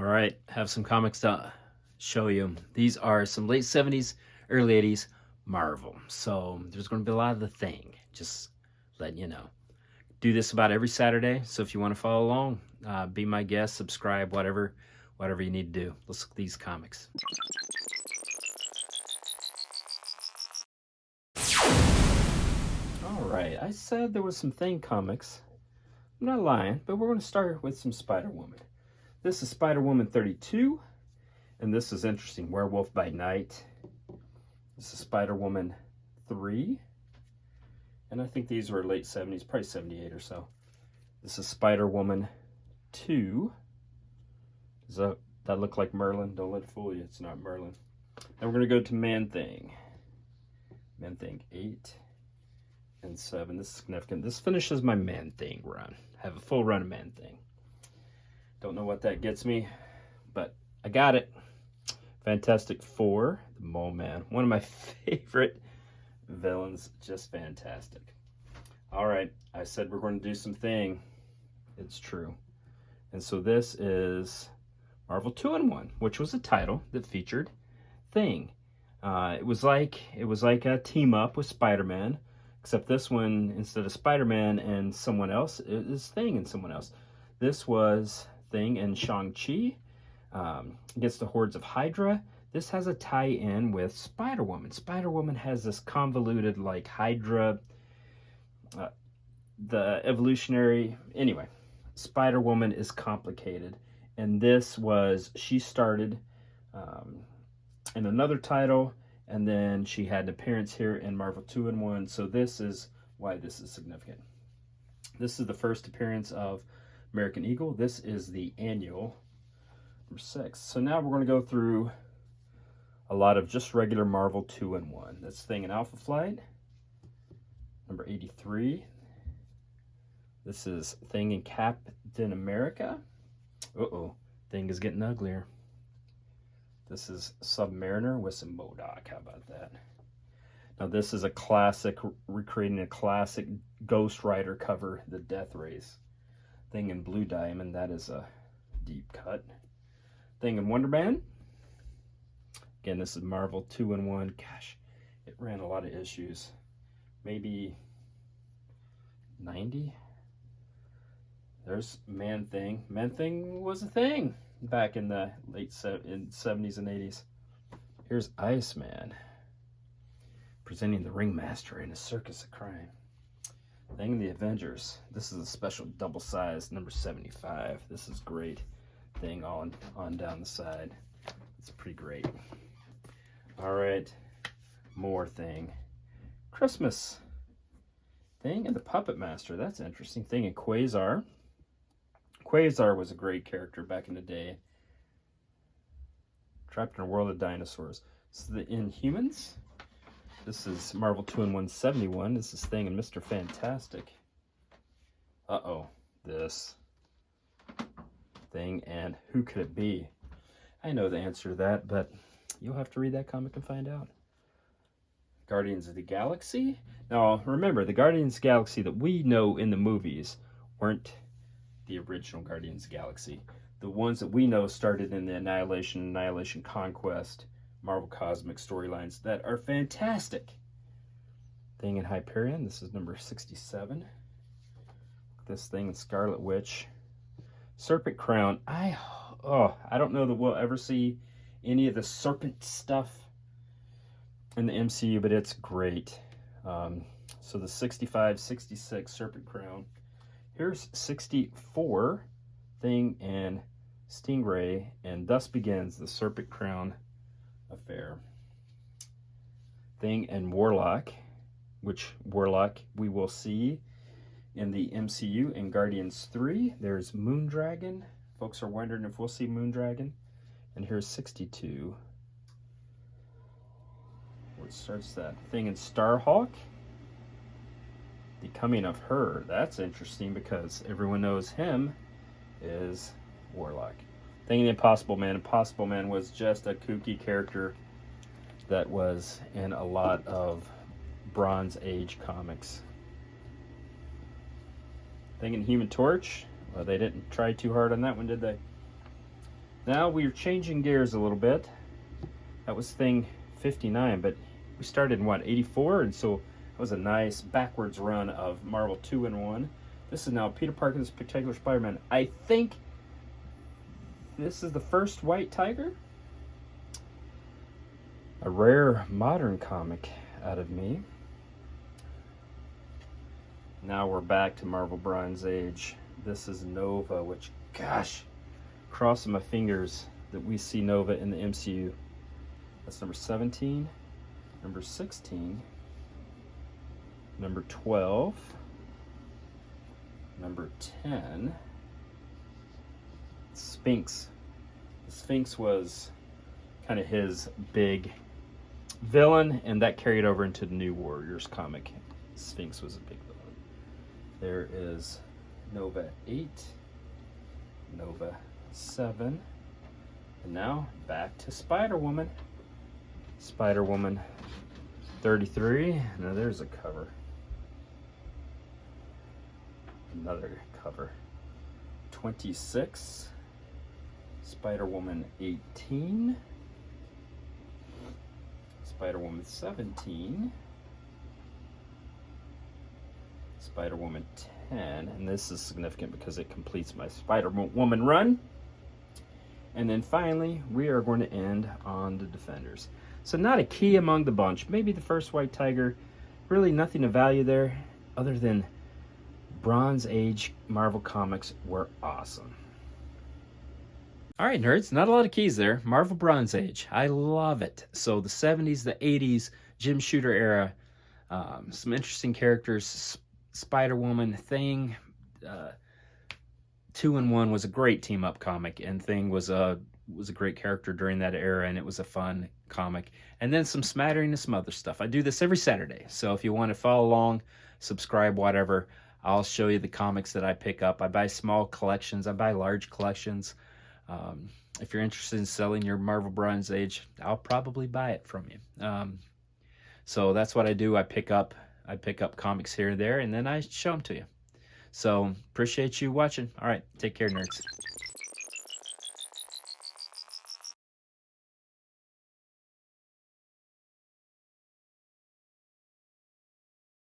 All right, have some comics to show you. These are some late 70s, early 80s Marvel. So there's going to be a lot of the Thing, just letting you know. Do this about every Saturday, so if you want to follow along, be my guest, subscribe, whatever you need to do. Let's look at these comics. All right, I said there was some Thing comics. I'm not lying, but we're going to start with some Spider-Woman. This is Spider-Woman 32, and this is interesting. Werewolf by Night. This is Spider-Woman 3, and I think these were late 70s, probably 78 or so. This is Spider-Woman 2. Does that look like Merlin? Don't let it fool you, it's not Merlin. Then we're going to go to Man-Thing. Man-Thing 8 and 7. This is significant. This finishes my Man-Thing run. I have a full run of Man-Thing. Don't know what that gets me, but I got it. Fantastic Four, the Mole Man. One of my favorite villains, just fantastic. All right, I said we're going to do some Thing. It's true. And so this is Marvel 2-in-1, which was a title that featured Thing. It was like a team up with Spider-Man, except this one, instead of Spider-Man and someone else, it is Thing and someone else. This was Thing and Shang-Chi against the hordes of Hydra. This has a tie-in with Spider-Woman. Spider-Woman has this convoluted, like, Hydra, the evolutionary... Anyway, Spider-Woman is complicated. And this was... She started in another title, and then she had an appearance here in Marvel 2-in-1. So this is why this is significant. This is the first appearance of American Eagle. This is the annual, number 6. So now we're going to go through a lot of just regular Marvel 2-in-1. That's Thing in Alpha Flight, number 83. This is Thing in Captain America. Uh-oh, Thing is getting uglier. This is Submariner with some MODOK. How about that? Now this is a classic, recreating a classic Ghost Rider cover, the Death Race. Thing in Blue Diamond, that is a deep cut. Thing in Wonder Man. Again, this is Marvel 2-in-1. Gosh, it ran a lot of issues. Maybe 90? There's Man-Thing. Man-Thing was a thing back in the late 70s and 80s. Here's Iceman, presenting the Ringmaster in a circus of crime. Thing in the Avengers. This is a special double-sized number 75. This is great. Thing on down the side. It's pretty great. All right, more Thing. Christmas. Thing and the Puppet Master. That's interesting. Thing in Quasar. Quasar was a great character back in the day. Trapped in a world of dinosaurs. This is the Inhumans. This is Marvel 2-in-1 71. This is Thing and Mr. Fantastic. Uh-oh. This Thing and Who Could It Be? I know the answer to that, but you'll have to read that comic and find out. Guardians of the Galaxy. Now, remember, the Guardians of the Galaxy that we know in the movies weren't the original Guardians of the Galaxy. The ones that we know started in the Annihilation Conquest, Marvel Cosmic storylines that are fantastic. Thing in Hyperion. This is number 67. This Thing in Scarlet Witch. Serpent Crown. I don't know that we'll ever see any of the serpent stuff in the MCU, but it's great. So the 65, 66 Serpent Crown. Here's 64 Thing and Stingray, and thus begins the Serpent Crown affair. Thing and Warlock, which Warlock we will see in the MCU in Guardians 3. There's Moondragon. Folks are wondering if we'll see Moondragon. And here's 62. What starts that? Thing in Starhawk. The Coming of Her. That's interesting because everyone knows him is Warlock. Thing in the Impossible Man. Impossible Man was just a kooky character that was in a lot of Bronze Age comics. Thing in Human Torch. Well, they didn't try too hard on that one, did they? Now we're changing gears a little bit. That was thing 59, but we started in what, 84? And so it was a nice backwards run of Marvel 2-in-1. This is now Peter Parker's Spectacular Spider-Man. I think this is the first White Tiger. A rare modern comic out of me. Now we're back to Marvel Bronze Age. This is Nova, which, gosh, crossing my fingers that we see Nova in the MCU. That's number 17, number 16, number 12, number 10, Sphinx. The Sphinx was kind of his big villain, and that carried over into the New Warriors comic. Sphinx was a big villain. There is Nova 8, Nova 7, and now back to Spider-Woman. Spider-Woman 33. Now there's a cover. Another cover. 26. Spider-Woman 18. Spider-Woman 17. Spider-Woman 10, and this is significant because it completes my Spider-Woman run. And then finally, we are going to end on the Defenders. So not a key among the bunch. Maybe the first White Tiger. Really nothing of value there other than Bronze Age Marvel Comics were awesome. All right, nerds, not a lot of keys there. Marvel Bronze Age, I love it. So the 70s, the 80s, Jim Shooter era, some interesting characters. Spider-Woman, Thing, 2-in-1 was a great team-up comic, and Thing was a great character during that era, and it was a fun comic. And then some smattering of some other stuff. I do this every Saturday, so if you want to follow along, subscribe, whatever, I'll show you the comics that I pick up. I buy small collections. I buy large collections. If you're interested in selling your Marvel Bronze Age, I'll probably buy it from you. So that's what I do. I pick up comics here and there, and then I show them to you. So appreciate you watching. All right, take care, nerds.